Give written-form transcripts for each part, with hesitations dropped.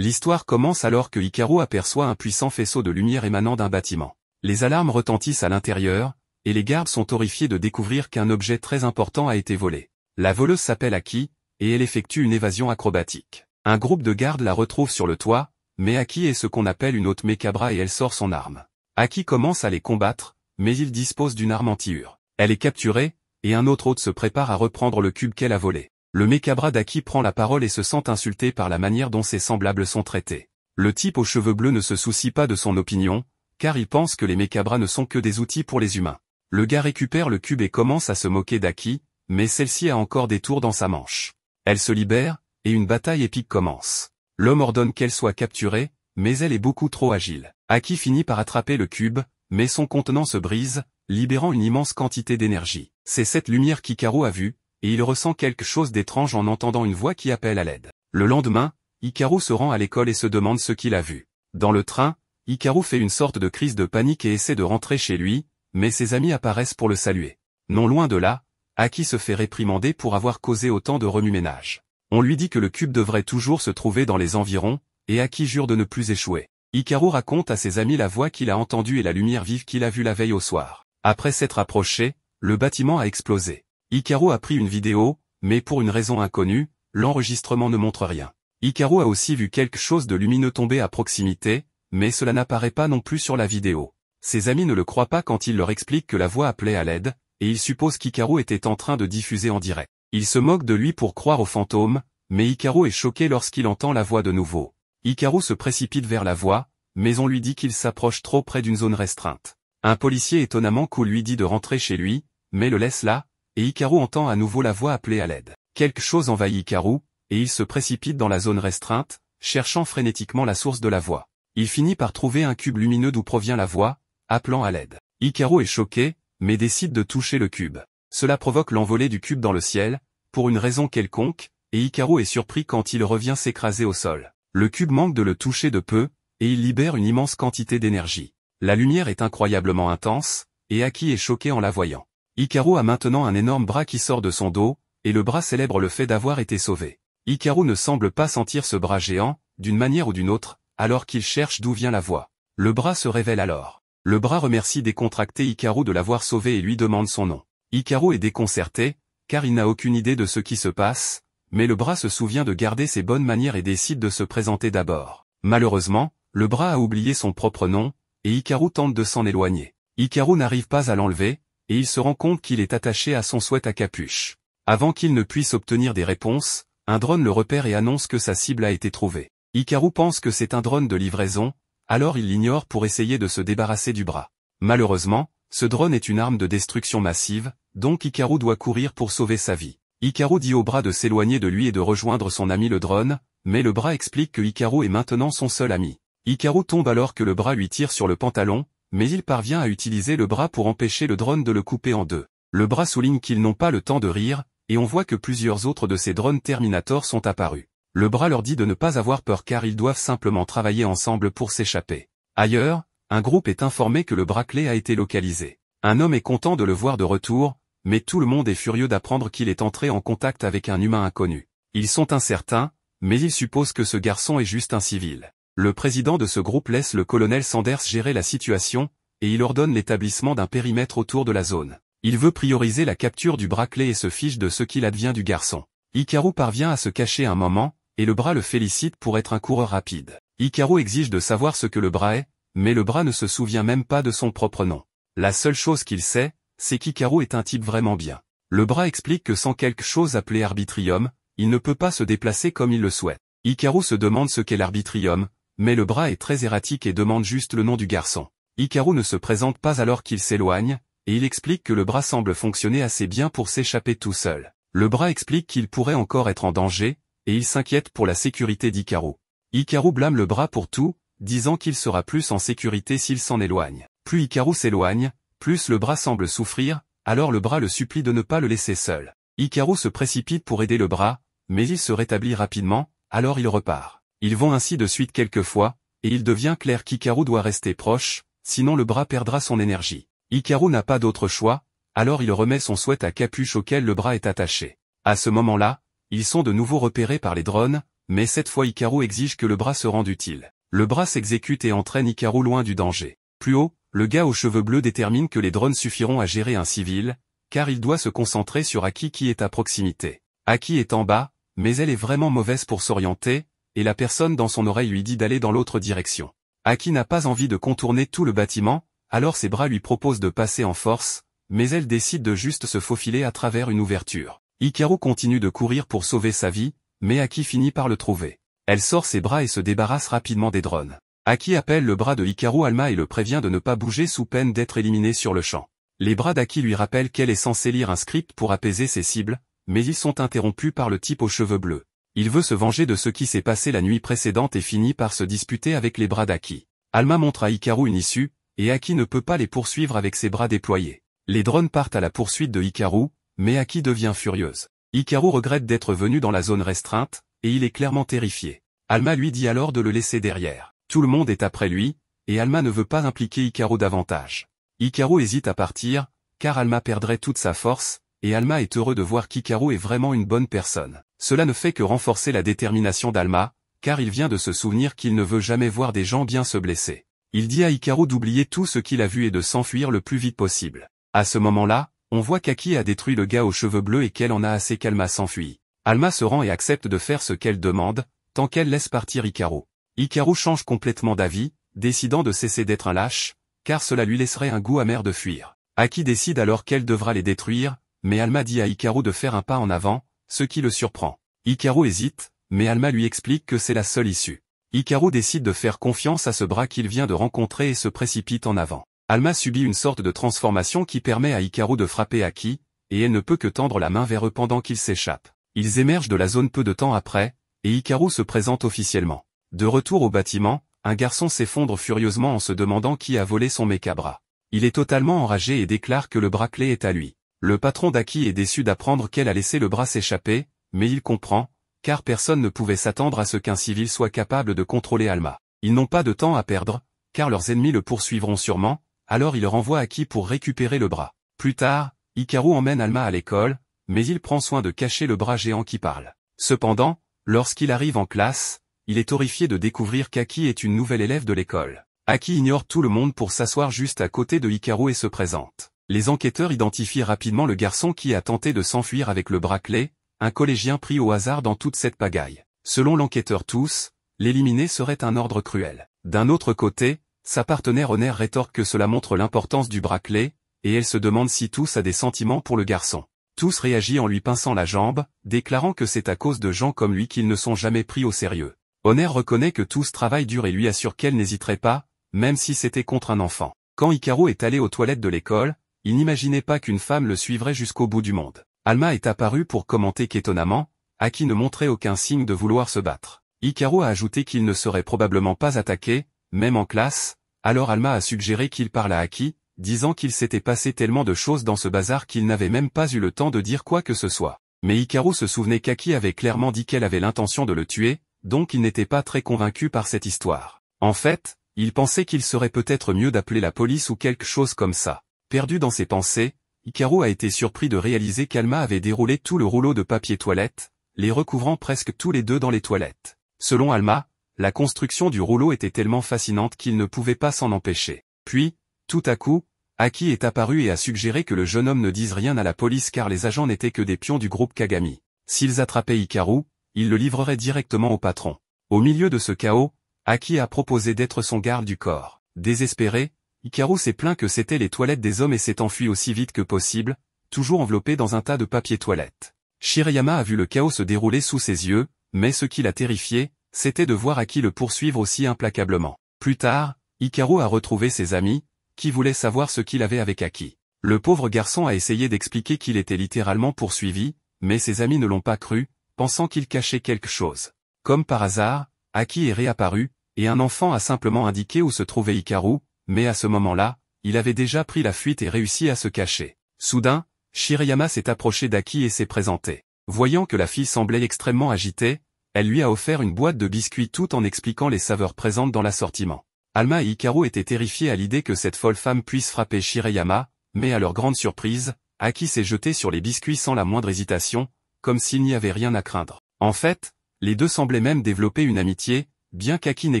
L'histoire commence alors que Hikaru aperçoit un puissant faisceau de lumière émanant d'un bâtiment. Les alarmes retentissent à l'intérieur, et les gardes sont horrifiés de découvrir qu'un objet très important a été volé. La voleuse s'appelle Aki, et elle effectue une évasion acrobatique. Un groupe de gardes la retrouve sur le toit, mais Aki est ce qu'on appelle une hôte Mekabra et elle sort son arme. Aki commence à les combattre, mais il dispose d'une arme anti-ur. Elle est capturée, et un autre hôte se prépare à reprendre le cube qu'elle a volé. Le Mekabra d'Aki prend la parole et se sent insulté par la manière dont ses semblables sont traités. Le type aux cheveux bleus ne se soucie pas de son opinion, car il pense que les Mekabras ne sont que des outils pour les humains. Le gars récupère le cube et commence à se moquer d'Aki, mais celle-ci a encore des tours dans sa manche. Elle se libère, et une bataille épique commence. L'homme ordonne qu'elle soit capturée, mais elle est beaucoup trop agile. Aki finit par attraper le cube, mais son contenant se brise, libérant une immense quantité d'énergie. C'est cette lumière qu'Hikaru a vue, et il ressent quelque chose d'étrange en entendant une voix qui appelle à l'aide. Le lendemain, Hikaru se rend à l'école et se demande ce qu'il a vu. Dans le train, Hikaru fait une sorte de crise de panique et essaie de rentrer chez lui, mais ses amis apparaissent pour le saluer. Non loin de là, Aki se fait réprimander pour avoir causé autant de remue-ménage. On lui dit que le cube devrait toujours se trouver dans les environs, et Aki jure de ne plus échouer. Hikaru raconte à ses amis la voix qu'il a entendue et la lumière vive qu'il a vue la veille au soir. Après s'être approché, le bâtiment a explosé. Hikaru a pris une vidéo, mais pour une raison inconnue, l'enregistrement ne montre rien. Hikaru a aussi vu quelque chose de lumineux tomber à proximité, mais cela n'apparaît pas non plus sur la vidéo. Ses amis ne le croient pas quand il leur explique que la voix appelait à l'aide, et ils supposent qu'Hikaru était en train de diffuser en direct. Ils se moquent de lui pour croire aux fantômes, mais Hikaru est choqué lorsqu'il entend la voix de nouveau. Hikaru se précipite vers la voix, mais on lui dit qu'il s'approche trop près d'une zone restreinte. Un policier étonnamment cool lui dit de rentrer chez lui, mais le laisse là, et Hikaru entend à nouveau la voix appeler à l'aide. Quelque chose envahit Hikaru, et il se précipite dans la zone restreinte, cherchant frénétiquement la source de la voix. Il finit par trouver un cube lumineux d'où provient la voix, appelant à l'aide. Hikaru est choqué, mais décide de toucher le cube. Cela provoque l'envolée du cube dans le ciel, pour une raison quelconque, et Hikaru est surpris quand il revient s'écraser au sol. Le cube manque de le toucher de peu, et il libère une immense quantité d'énergie. La lumière est incroyablement intense, et Aki est choqué en la voyant. Hikaru a maintenant un énorme bras qui sort de son dos, et le bras célèbre le fait d'avoir été sauvé. Hikaru ne semble pas sentir ce bras géant, d'une manière ou d'une autre, alors qu'il cherche d'où vient la voix. Le bras se révèle alors. Le bras remercie décontracté Hikaru de l'avoir sauvé et lui demande son nom. Hikaru est déconcerté, car il n'a aucune idée de ce qui se passe, mais le bras se souvient de garder ses bonnes manières et décide de se présenter d'abord. Malheureusement, le bras a oublié son propre nom, et Hikaru tente de s'en éloigner. Hikaru n'arrive pas à l'enlever, et il se rend compte qu'il est attaché à son sweat à capuche. Avant qu'il ne puisse obtenir des réponses, un drone le repère et annonce que sa cible a été trouvée. Hikaru pense que c'est un drone de livraison, alors il l'ignore pour essayer de se débarrasser du bras. Malheureusement, ce drone est une arme de destruction massive, donc Hikaru doit courir pour sauver sa vie. Hikaru dit au bras de s'éloigner de lui et de rejoindre son ami le drone, mais le bras explique que Hikaru est maintenant son seul ami. Hikaru tombe alors que le bras lui tire sur le pantalon, mais il parvient à utiliser le bras pour empêcher le drone de le couper en deux. Le bras souligne qu'ils n'ont pas le temps de rire, et on voit que plusieurs autres de ces drones Terminator sont apparus. Le bras leur dit de ne pas avoir peur car ils doivent simplement travailler ensemble pour s'échapper. Ailleurs, un groupe est informé que le bras clé a été localisé. Un homme est content de le voir de retour, mais tout le monde est furieux d'apprendre qu'il est entré en contact avec un humain inconnu. Ils sont incertains, mais ils supposent que ce garçon est juste un civil. Le président de ce groupe laisse le colonel Sanders gérer la situation, et il ordonne l'établissement d'un périmètre autour de la zone. Il veut prioriser la capture du bras clé et se fiche de ce qu'il advient du garçon. Hikaru parvient à se cacher un moment, et le bras le félicite pour être un coureur rapide. Hikaru exige de savoir ce que le bras est, mais le bras ne se souvient même pas de son propre nom. La seule chose qu'il sait, c'est qu'Hikaru est un type vraiment bien. Le bras explique que sans quelque chose appelé arbitrium, il ne peut pas se déplacer comme il le souhaite. Hikaru se demande ce qu'est l'arbitrium, mais le bras est très erratique et demande juste le nom du garçon. Hikaru ne se présente pas alors qu'il s'éloigne, et il explique que le bras semble fonctionner assez bien pour s'échapper tout seul. Le bras explique qu'il pourrait encore être en danger, et il s'inquiète pour la sécurité d'Hikaru. Hikaru blâme le bras pour tout, disant qu'il sera plus en sécurité s'il s'en éloigne. Plus Hikaru s'éloigne, plus le bras semble souffrir, alors le bras le supplie de ne pas le laisser seul. Hikaru se précipite pour aider le bras, mais il se rétablit rapidement, alors il repart. Ils vont ainsi de suite quelques fois, et il devient clair qu'Hikaru doit rester proche, sinon le bras perdra son énergie. Hikaru n'a pas d'autre choix, alors il remet son sweat à capuche auquel le bras est attaché. À ce moment-là, ils sont de nouveau repérés par les drones, mais cette fois Hikaru exige que le bras se rende utile. Le bras s'exécute et entraîne Hikaru loin du danger. Plus haut, le gars aux cheveux bleus détermine que les drones suffiront à gérer un civil, car il doit se concentrer sur Aki qui est à proximité. Aki est en bas, mais elle est vraiment mauvaise pour s'orienter, et la personne dans son oreille lui dit d'aller dans l'autre direction. Aki n'a pas envie de contourner tout le bâtiment, alors ses bras lui proposent de passer en force, mais elle décide de juste se faufiler à travers une ouverture. Hikaru continue de courir pour sauver sa vie, mais Aki finit par le trouver. Elle sort ses bras et se débarrasse rapidement des drones. Aki appelle le bras de Hikaru Alma et le prévient de ne pas bouger sous peine d'être éliminé sur le champ. Les bras d'Aki lui rappellent qu'elle est censée lire un script pour apaiser ses cibles, mais ils sont interrompus par le type aux cheveux bleus. Il veut se venger de ce qui s'est passé la nuit précédente et finit par se disputer avec les bras d'Aki. Alma montre à Hikaru une issue, et Aki ne peut pas les poursuivre avec ses bras déployés. Les drones partent à la poursuite de Hikaru, mais Aki devient furieuse. Hikaru regrette d'être venu dans la zone restreinte, et il est clairement terrifié. Alma lui dit alors de le laisser derrière. Tout le monde est après lui, et Alma ne veut pas impliquer Hikaru davantage. Hikaru hésite à partir, car Alma perdrait toute sa force, et Alma est heureux de voir qu'Hikaru est vraiment une bonne personne. Cela ne fait que renforcer la détermination d'Alma, car il vient de se souvenir qu'il ne veut jamais voir des gens bien se blesser. Il dit à Hikaru d'oublier tout ce qu'il a vu et de s'enfuir le plus vite possible. À ce moment-là, on voit qu'Aki a détruit le gars aux cheveux bleus et qu'elle en a assez qu'Alma s'enfuit. Alma se rend et accepte de faire ce qu'elle demande, tant qu'elle laisse partir Hikaru. Hikaru change complètement d'avis, décidant de cesser d'être un lâche, car cela lui laisserait un goût amer de fuir. Aki décide alors qu'elle devra les détruire, mais Alma dit à Hikaru de faire un pas en avant, ce qui le surprend. Hikaru hésite, mais Alma lui explique que c'est la seule issue. Hikaru décide de faire confiance à ce bras qu'il vient de rencontrer et se précipite en avant. Alma subit une sorte de transformation qui permet à Hikaru de frapper Aki, et elle ne peut que tendre la main vers eux pendant qu'ils s'échappent. Ils émergent de la zone peu de temps après, et Hikaru se présente officiellement. De retour au bâtiment, un garçon s'effondre furieusement en se demandant qui a volé son méca-bras. Il est totalement enragé et déclare que le bras clé est à lui. Le patron d'Aki est déçu d'apprendre qu'elle a laissé le bras s'échapper, mais il comprend, car personne ne pouvait s'attendre à ce qu'un civil soit capable de contrôler Alma. Ils n'ont pas de temps à perdre, car leurs ennemis le poursuivront sûrement, alors il renvoie Aki pour récupérer le bras. Plus tard, Hikaru emmène Alma à l'école, mais il prend soin de cacher le bras géant qui parle. Cependant, lorsqu'il arrive en classe, il est horrifié de découvrir qu'Aki est une nouvelle élève de l'école. Aki ignore tout le monde pour s'asseoir juste à côté de Hikaru et se présente. Les enquêteurs identifient rapidement le garçon qui a tenté de s'enfuir avec le bras clé, un collégien pris au hasard dans toute cette pagaille. Selon l'enquêteur tous, l'éliminer serait un ordre cruel. D'un autre côté, sa partenaire Honor rétorque que cela montre l'importance du bras clé, et elle se demande si Tous a des sentiments pour le garçon. Tous réagit en lui pinçant la jambe, déclarant que c'est à cause de gens comme lui qu'ils ne sont jamais pris au sérieux. Honor reconnaît que Tous travaille dur et lui assure qu'elle n'hésiterait pas, même si c'était contre un enfant. Quand Hikaru est allé aux toilettes de l'école, il n'imaginait pas qu'une femme le suivrait jusqu'au bout du monde. Alma est apparue pour commenter qu'étonnamment, Aki ne montrait aucun signe de vouloir se battre. Hikaru a ajouté qu'il ne serait probablement pas attaqué, même en classe, alors Alma a suggéré qu'il parle à Aki, disant qu'il s'était passé tellement de choses dans ce bazar qu'il n'avait même pas eu le temps de dire quoi que ce soit. Mais Hikaru se souvenait qu'Aki avait clairement dit qu'elle avait l'intention de le tuer, donc il n'était pas très convaincu par cette histoire. En fait, il pensait qu'il serait peut-être mieux d'appeler la police ou quelque chose comme ça. Perdu dans ses pensées, Hikaru a été surpris de réaliser qu'Alma avait déroulé tout le rouleau de papier toilette, les recouvrant presque tous les deux dans les toilettes. Selon Alma, la construction du rouleau était tellement fascinante qu'il ne pouvait pas s'en empêcher. Puis, tout à coup, Aki est apparu et a suggéré que le jeune homme ne dise rien à la police car les agents n'étaient que des pions du groupe Kagami. S'ils attrapaient Hikaru, ils le livreraient directement au patron. Au milieu de ce chaos, Aki a proposé d'être son garde du corps. Désespéré, Hikaru s'est plaint que c'était les toilettes des hommes et s'est enfui aussi vite que possible, toujours enveloppé dans un tas de papier toilette. Shirayama a vu le chaos se dérouler sous ses yeux, mais ce qui l'a terrifié, c'était de voir Aki le poursuivre aussi implacablement. Plus tard, Hikaru a retrouvé ses amis, qui voulaient savoir ce qu'il avait avec Aki. Le pauvre garçon a essayé d'expliquer qu'il était littéralement poursuivi, mais ses amis ne l'ont pas cru, pensant qu'il cachait quelque chose. Comme par hasard, Aki est réapparu, et un enfant a simplement indiqué où se trouvait Hikaru, mais à ce moment-là, il avait déjà pris la fuite et réussi à se cacher. Soudain, Shirayama s'est approché d'Aki et s'est présenté. Voyant que la fille semblait extrêmement agitée, elle lui a offert une boîte de biscuits tout en expliquant les saveurs présentes dans l'assortiment. Alma et Hikaru étaient terrifiés à l'idée que cette folle femme puisse frapper Shirayama, mais à leur grande surprise, Aki s'est jeté sur les biscuits sans la moindre hésitation, comme s'il n'y avait rien à craindre. En fait, Les deux semblaient même développer une amitié, bien qu'Aki n'ait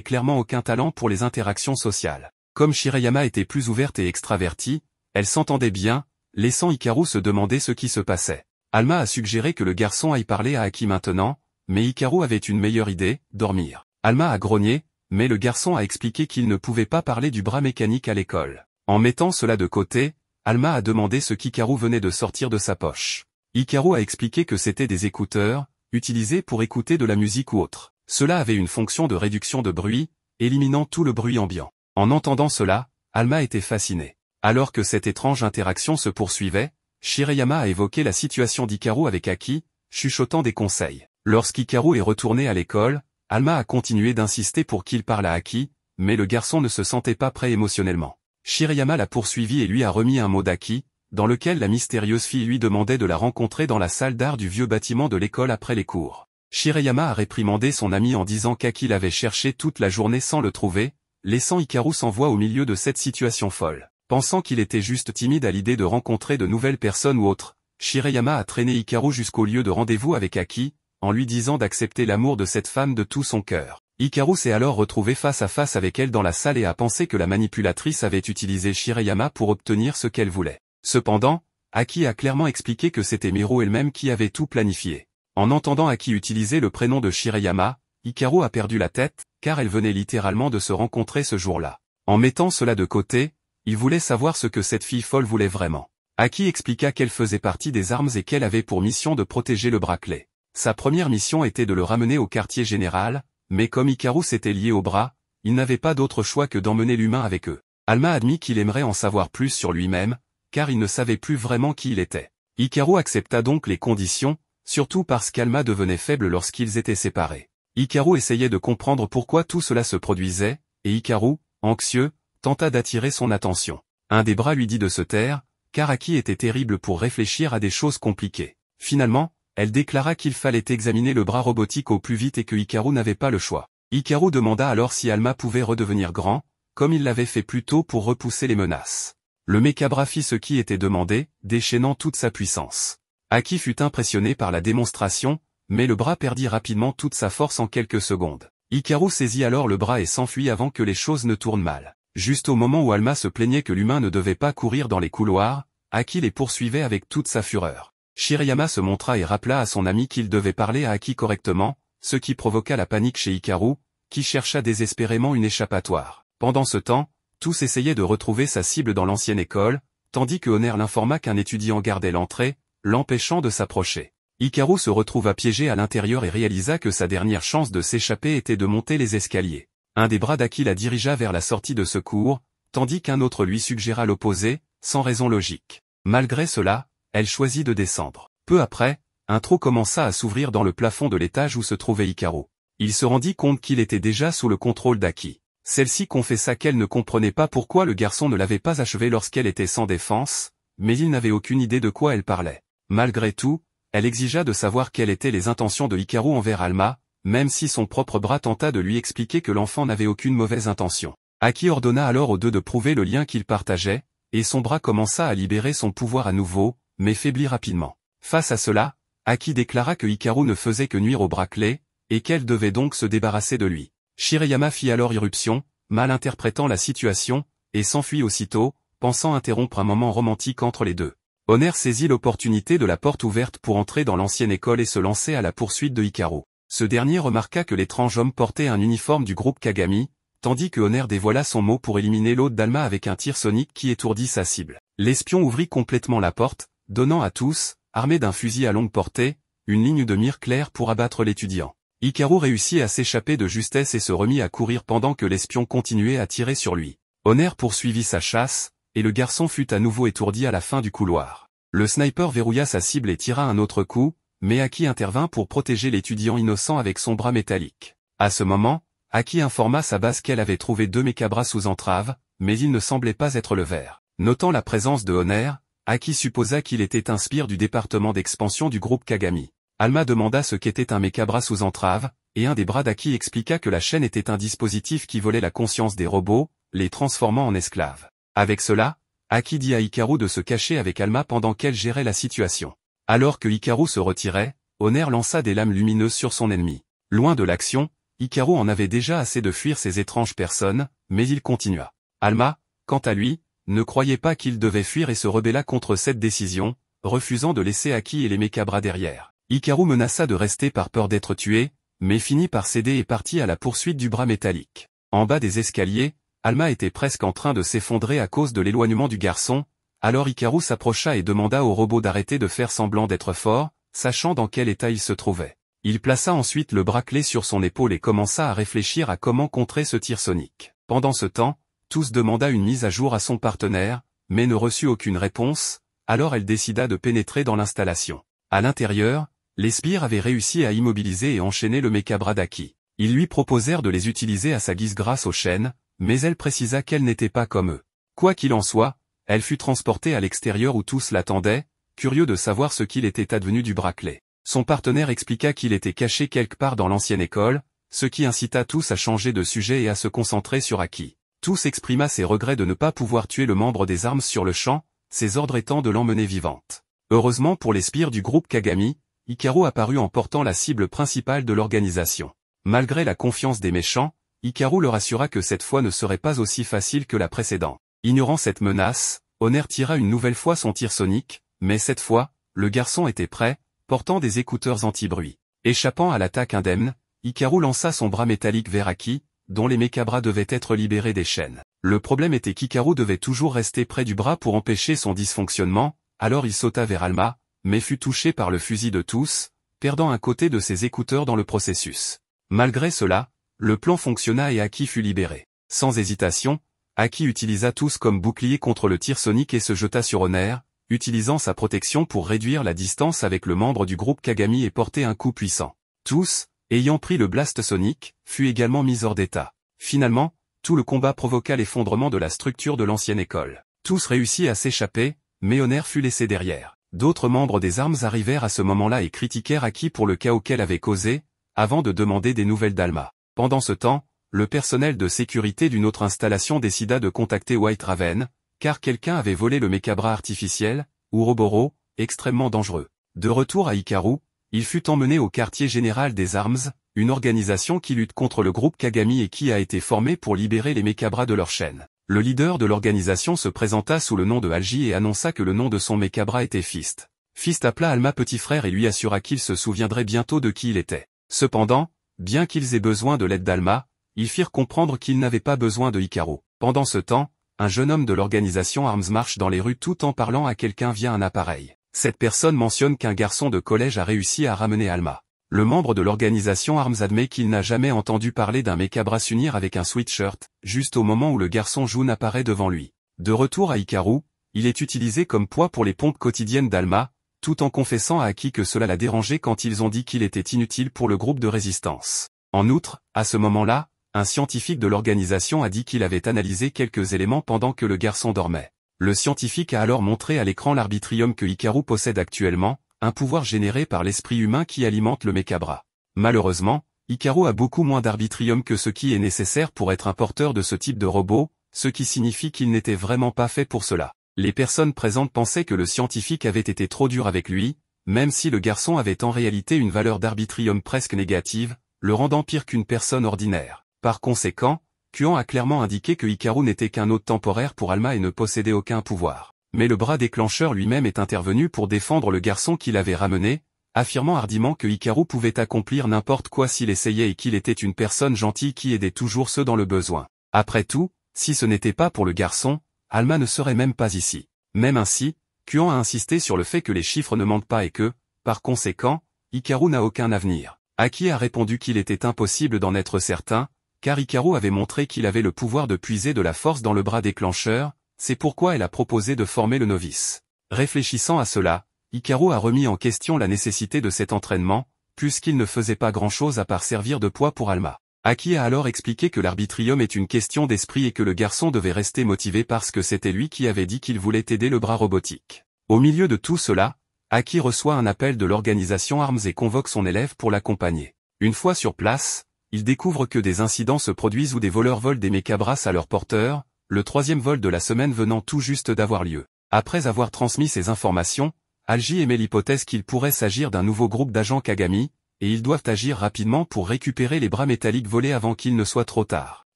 clairement aucun talent pour les interactions sociales. Comme Shirayama était plus ouverte et extravertie, elle s'entendait bien, laissant Hikaru se demander ce qui se passait. Alma a suggéré que le garçon aille parler à Aki maintenant, mais Hikaru avait une meilleure idée, dormir. Alma a grogné, mais le garçon a expliqué qu'il ne pouvait pas parler du bras mécanique à l'école. En mettant cela de côté, Alma a demandé ce qu'Hikaru venait de sortir de sa poche. Hikaru a expliqué que c'était des écouteurs, utilisés pour écouter de la musique ou autre. Cela avait une fonction de réduction de bruit, éliminant tout le bruit ambiant. En entendant cela, Alma était fascinée. Alors que cette étrange interaction se poursuivait, Shirayama a évoqué la situation d'Hikaru avec Aki, chuchotant des conseils. Lorsqu'Hikaru est retourné à l'école, Alma a continué d'insister pour qu'il parle à Aki, mais le garçon ne se sentait pas prêt émotionnellement. Shirayama l'a poursuivi et lui a remis un mot d'Aki, dans lequel la mystérieuse fille lui demandait de la rencontrer dans la salle d'art du vieux bâtiment de l'école après les cours. Shirayama a réprimandé son ami en disant qu'Aki l'avait cherché toute la journée sans le trouver, laissant Hikaru sans voix au milieu de cette situation folle. Pensant qu'il était juste timide à l'idée de rencontrer de nouvelles personnes ou autres, Shirayama a traîné Hikaru jusqu'au lieu de rendez-vous avec Aki, en lui disant d'accepter l'amour de cette femme de tout son cœur. Hikaru s'est alors retrouvé face à face avec elle dans la salle et a pensé que la manipulatrice avait utilisé Shirayama pour obtenir ce qu'elle voulait. Cependant, Aki a clairement expliqué que c'était Miru elle-même qui avait tout planifié. En entendant Aki utiliser le prénom de Shirayama, Hikaru a perdu la tête, car elle venait littéralement de se rencontrer ce jour-là. En mettant cela de côté, il voulait savoir ce que cette fille folle voulait vraiment. Aki expliqua qu'elle faisait partie des armes et qu'elle avait pour mission de protéger le bracelet. Sa première mission était de le ramener au quartier général, mais comme Hikaru s'était lié au bras, il n'avait pas d'autre choix que d'emmener l'humain avec eux. Alma admit qu'il aimerait en savoir plus sur lui-même, car il ne savait plus vraiment qui il était. Hikaru accepta donc les conditions, surtout parce qu'Alma devenait faible lorsqu'ils étaient séparés. Hikaru essayait de comprendre pourquoi tout cela se produisait, et Hikaru, anxieux, tenta d'attirer son attention. Un des bras lui dit de se taire, car Aki était terrible pour réfléchir à des choses compliquées. Finalement, elle déclara qu'il fallait examiner le bras robotique au plus vite et que Hikaru n'avait pas le choix. Hikaru demanda alors si Alma pouvait redevenir grand, comme il l'avait fait plus tôt pour repousser les menaces. Le mécabra fit ce qui était demandé, déchaînant toute sa puissance. Aki fut impressionné par la démonstration, mais le bras perdit rapidement toute sa force en quelques secondes. Hikaru saisit alors le bras et s'enfuit avant que les choses ne tournent mal. Juste au moment où Alma se plaignait que l'humain ne devait pas courir dans les couloirs, Aki les poursuivait avec toute sa fureur. Shirayama se montra et rappela à son ami qu'il devait parler à Aki correctement, ce qui provoqua la panique chez Hikaru, qui chercha désespérément une échappatoire. Pendant ce temps, tous essayaient de retrouver sa cible dans l'ancienne école, tandis que Honor l'informa qu'un étudiant gardait l'entrée, l'empêchant de s'approcher. Hikaru se retrouva piégé à l'intérieur et réalisa que sa dernière chance de s'échapper était de monter les escaliers. Un des bras d'Aki la dirigea vers la sortie de secours, tandis qu'un autre lui suggéra l'opposé, sans raison logique. Malgré cela, elle choisit de descendre. Peu après, un trou commença à s'ouvrir dans le plafond de l'étage où se trouvait Hikaru. Il se rendit compte qu'il était déjà sous le contrôle d'Aki. Celle-ci confessa qu'elle ne comprenait pas pourquoi le garçon ne l'avait pas achevée lorsqu'elle était sans défense, mais il n'avait aucune idée de quoi elle parlait. Malgré tout, elle exigea de savoir quelles étaient les intentions de Hikaru envers Alma, même si son propre bras tenta de lui expliquer que l'enfant n'avait aucune mauvaise intention. Aki ordonna alors aux deux de prouver le lien qu'ils partageaient, et son bras commença à libérer son pouvoir à nouveau, mais faiblit rapidement. Face à cela, Aki déclara que Hikaru ne faisait que nuire au bracelet, et qu'elle devait donc se débarrasser de lui. Shirayama fit alors irruption, mal interprétant la situation, et s'enfuit aussitôt, pensant interrompre un moment romantique entre les deux. Honor saisit l'opportunité de la porte ouverte pour entrer dans l'ancienne école et se lancer à la poursuite de Hikaru. Ce dernier remarqua que l'étrange homme portait un uniforme du groupe Kagami, tandis que Honor dévoila son mot pour éliminer l'hôte d'Alma avec un tir sonique qui étourdit sa cible. L'espion ouvrit complètement la porte, donnant à tous, armés d'un fusil à longue portée, une ligne de mire claire pour abattre l'étudiant. Hikaru réussit à s'échapper de justesse et se remit à courir pendant que l'espion continuait à tirer sur lui. Honor poursuivit sa chasse, et le garçon fut à nouveau étourdi à la fin du couloir. Le sniper verrouilla sa cible et tira un autre coup, mais Aki intervint pour protéger l'étudiant innocent avec son bras métallique. À ce moment, Aki informa sa base qu'elle avait trouvé 2 mécabras sous entrave, mais il ne semblait pas être le vert. Notant la présence de Honor, Aki supposa qu'il était un sbire du département d'expansion du groupe Kagami. Alma demanda ce qu'était un mécabra sous entrave, et un des bras d'Aki expliqua que la chaîne était un dispositif qui volait la conscience des robots, les transformant en esclaves. Avec cela, Aki dit à Hikaru de se cacher avec Alma pendant qu'elle gérait la situation. Alors que Hikaru se retirait, Honor lança des lames lumineuses sur son ennemi. Loin de l'action, Hikaru en avait déjà assez de fuir ces étranges personnes, mais il continua. Alma, quant à lui, ne croyait pas qu'il devait fuir et se rebella contre cette décision, refusant de laisser Aki et les Mekabra derrière. Hikaru menaça de rester par peur d'être tué, mais finit par céder et partit à la poursuite du bras métallique. En bas des escaliers, Alma était presque en train de s'effondrer à cause de l'éloignement du garçon, alors Hikaru s'approcha et demanda au robot d'arrêter de faire semblant d'être fort, sachant dans quel état il se trouvait. Il plaça ensuite le bracelet sur son épaule et commença à réfléchir à comment contrer ce tir sonique. Pendant ce temps, Tous demanda une mise à jour à son partenaire, mais ne reçut aucune réponse, alors elle décida de pénétrer dans l'installation. À l'intérieur, les sbires avaient réussi à immobiliser et enchaîner le Mekabra d'Aki. Ils lui proposèrent de les utiliser à sa guise grâce aux chaînes, mais elle précisa qu'elle n'était pas comme eux. Quoi qu'il en soit, elle fut transportée à l'extérieur où Tous l'attendaient, curieux de savoir ce qu'il était advenu du bracelet. Son partenaire expliqua qu'il était caché quelque part dans l'ancienne école, ce qui incita Tous à changer de sujet et à se concentrer sur Aki. Tous exprima ses regrets de ne pas pouvoir tuer le membre des armes sur le champ, ses ordres étant de l'emmener vivante. Heureusement pour les sbires du groupe Kagami, Hikaru apparut en portant la cible principale de l'organisation. Malgré la confiance des méchants, Hikaru leur assura que cette fois ne serait pas aussi facile que la précédente. Ignorant cette menace, Honor tira une nouvelle fois son tir sonique, mais cette fois, le garçon était prêt, portant des écouteurs anti-bruit. Échappant à l'attaque indemne, Hikaru lança son bras métallique vers Aki, dont les Mekabra devaient être libérés des chaînes. Le problème était qu'Hikaru devait toujours rester près du bras pour empêcher son dysfonctionnement, alors il sauta vers Alma, mais fut touché par le fusil de Tous, perdant un côté de ses écouteurs dans le processus. Malgré cela, le plan fonctionna et Aki fut libéré. Sans hésitation, Aki utilisa Tous comme bouclier contre le tir sonique et se jeta sur Honor, utilisant sa protection pour réduire la distance avec le membre du groupe Kagami et porter un coup puissant. Tous, ayant pris le blast sonique, fut également mis hors d'état. Finalement, tout le combat provoqua l'effondrement de la structure de l'ancienne école. Tous réussit à s'échapper, mais Honor fut laissé derrière. D'autres membres des armes arrivèrent à ce moment-là et critiquèrent Aki pour le chaos qu'elle avait causé, avant de demander des nouvelles d'Alma. Pendant ce temps, le personnel de sécurité d'une autre installation décida de contacter White Raven, car quelqu'un avait volé le Mekabra artificiel, Ouroboros, extrêmement dangereux. De retour à Hikaru, il fut emmené au quartier général des Arms, une organisation qui lutte contre le groupe Kagami et qui a été formée pour libérer les Mekabra de leur chaîne. Le leader de l'organisation se présenta sous le nom de Alji et annonça que le nom de son Mekabra était Fist. Fist appela Alma petit frère et lui assura qu'il se souviendrait bientôt de qui il était. Cependant, bien qu'ils aient besoin de l'aide d'Alma, ils firent comprendre qu'ils n'avaient pas besoin de Hikaru. Pendant ce temps, un jeune homme de l'organisation Arms marche dans les rues tout en parlant à quelqu'un via un appareil. Cette personne mentionne qu'un garçon de collège a réussi à ramener Alma. Le membre de l'organisation Arms admet qu'il n'a jamais entendu parler d'un Mekabra s'unir avec un sweatshirt, juste au moment où le garçon Jun apparaît devant lui. De retour à Hikaru, il est utilisé comme poids pour les pompes quotidiennes d'Alma, tout en confessant à Aki que cela l'a dérangé quand ils ont dit qu'il était inutile pour le groupe de résistance. En outre, à ce moment-là, un scientifique de l'organisation a dit qu'il avait analysé quelques éléments pendant que le garçon dormait. Le scientifique a alors montré à l'écran l'arbitrium que Hikaru possède actuellement, un pouvoir généré par l'esprit humain qui alimente le Mekabra. Malheureusement, Hikaru a beaucoup moins d'arbitrium que ce qui est nécessaire pour être un porteur de ce type de robot, ce qui signifie qu'il n'était vraiment pas fait pour cela. Les personnes présentes pensaient que le scientifique avait été trop dur avec lui, même si le garçon avait en réalité une valeur d'arbitrium presque négative, le rendant pire qu'une personne ordinaire. Par conséquent, Kuan a clairement indiqué que Hikaru n'était qu'un hôte temporaire pour Alma et ne possédait aucun pouvoir. Mais le bras déclencheur lui-même est intervenu pour défendre le garçon qu'il avait ramené, affirmant hardiment que Hikaru pouvait accomplir n'importe quoi s'il essayait et qu'il était une personne gentille qui aidait toujours ceux dans le besoin. Après tout, si ce n'était pas pour le garçon, Alma ne serait même pas ici. Même ainsi, Kuan a insisté sur le fait que les chiffres ne mentent pas et que, par conséquent, Hikaru n'a aucun avenir. Aki a répondu qu'il était impossible d'en être certain, car Hikaru avait montré qu'il avait le pouvoir de puiser de la force dans le bras déclencheur, c'est pourquoi elle a proposé de former le novice. Réfléchissant à cela, Hikaru a remis en question la nécessité de cet entraînement, puisqu'il ne faisait pas grand-chose à part servir de poids pour Alma. Aki a alors expliqué que l'arbitrium est une question d'esprit et que le garçon devait rester motivé parce que c'était lui qui avait dit qu'il voulait aider le bras robotique. Au milieu de tout cela, Aki reçoit un appel de l'organisation Arms et convoque son élève pour l'accompagner. Une fois sur place, il découvre que des incidents se produisent où des voleurs volent des Mekabras à leurs porteurs, le troisième vol de la semaine venant tout juste d'avoir lieu. Après avoir transmis ces informations, Alji émet l'hypothèse qu'il pourrait s'agir d'un nouveau groupe d'agents Kagami, et ils doivent agir rapidement pour récupérer les bras métalliques volés avant qu'il ne soit trop tard.